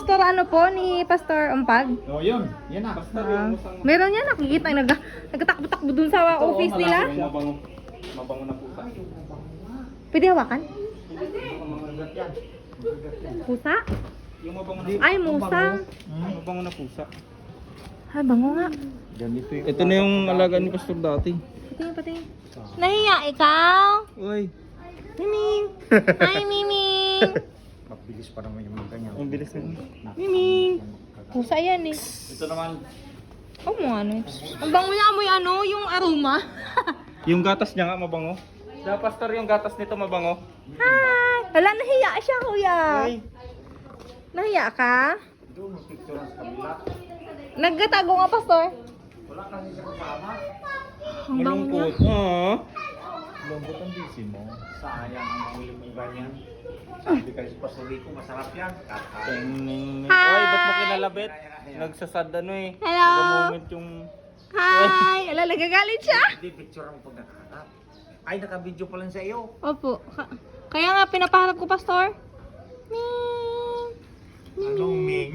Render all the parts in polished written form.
Pastor ano po, ni Pastor Umpag. Oh, yun. Yan na. Basta yung musang. Meron yan, nakikita, nagtatakbo-takbo dun sa office nila. Mabango. Mabango na pusa. Pwede hawakan? Mabango yan. Pusa? Yung mabango na Ay, musang. Mabango na pusa. Ay, bango nga. Ganito yung... Ito na yung alaga ni Pastor dati. Patingin, patingin. Nahiya ikaw? Uy. Miming! Hi, Miming! Mabilis pa naman yung mga ganyan. Ang bilis na. Miming! Pusa yan eh. Ito naman. Oh, mo ano eh. Ang bango niya, amoy ano, yung aroma. Yung gatas niya nga mabango. Sa Pastor yung gatas nito mabango. Hi! Wala, nahiya siya, kuya. Ay. Nahiya ka? Doon, mag-picture sa kabila. Nagtatago nga, Pastor. Wala kasi siya kasama. Ang bango niya. Malungkot. Oo. Lambot ang busy mo. Sayang ang mahuli mo iba niyan. Sabi ka sa Pastor Rico, masarap yan. Kakain. Ay, ba't mo kinalabit? Nagsasad ano eh. Hello? Nag-moment yung... Hi! Ala, nagagalit siya. Hindi, picture mo pag nakaharap. Ay, naka-video pa lang sa iyo. Opo. Kaya nga, pinapaharap ko, Pastor. Ming! Anong Ming?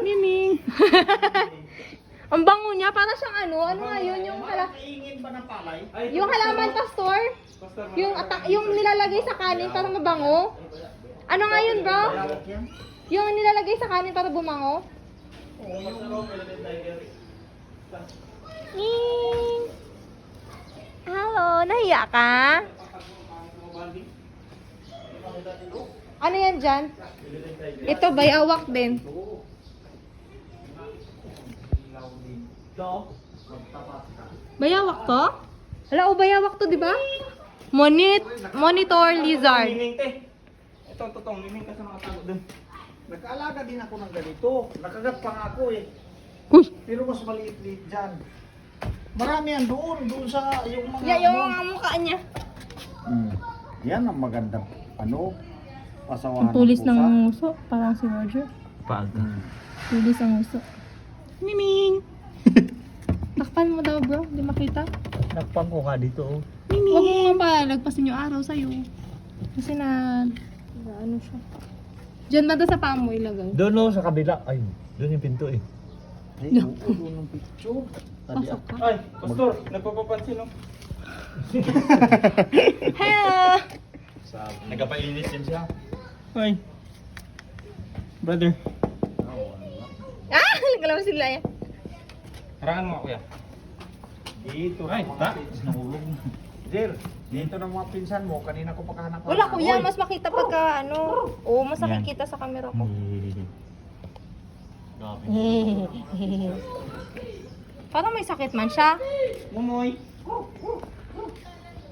Miming! Ang bango niya, para siyang ano nga yun, yung Kaingin ba ng palay? yung halaman, Pastor? Yung nilalagay sa kanin para mabango? Ano nga yun, bro? Lawak yan? Yung nilalagay sa kanin para bumango? Ming! Hello, nahiya ka? Ano yan dyan? Ito, bayawak din. Bayawak to? Hala, o bayawak to, di ba? Monitor lizard. Miming te. Ito, totong miming kasi nakatago dun. Nag-aalaga din ako ng ganito. Nakagat pa nga ako eh. Uy! Pero mas maliit-liit dyan. Marami yan doon sa yung mga... Yeah, yung mga mukha niya. Yan ang magandang ano, Ang pasawahan tulis pusa. ng uso, parang si Roger. Pag. Tulis ang uso. Miming! Takpan mo daw, bro. Hindi makita. Nakpang ko nga dito. Oh. Huwag mo nga pa, lagpasin yung araw sa'yo. Kasi ano siya. Diyan ba sa paa mo ilagay? Doon no, sa kabila. Ay, doon yung pinto eh. Ay, doon ng picture. Tadi Pasok ka. Ay, Pastor, nagpapapansin no? Hello! Nagpapainis din siya. Ay. Brother. Ah! Nagalaw sila yan. Harangan mo ako kuya. Dito Ay, ta. nahulog. Jer, dito ng mga pinsan mo. Kanina ko pakahanap. Wala kuya, mas makita pagka ano. Oo, mas nakikita sa camera ko. Parang may sakit man siya. Mumoy.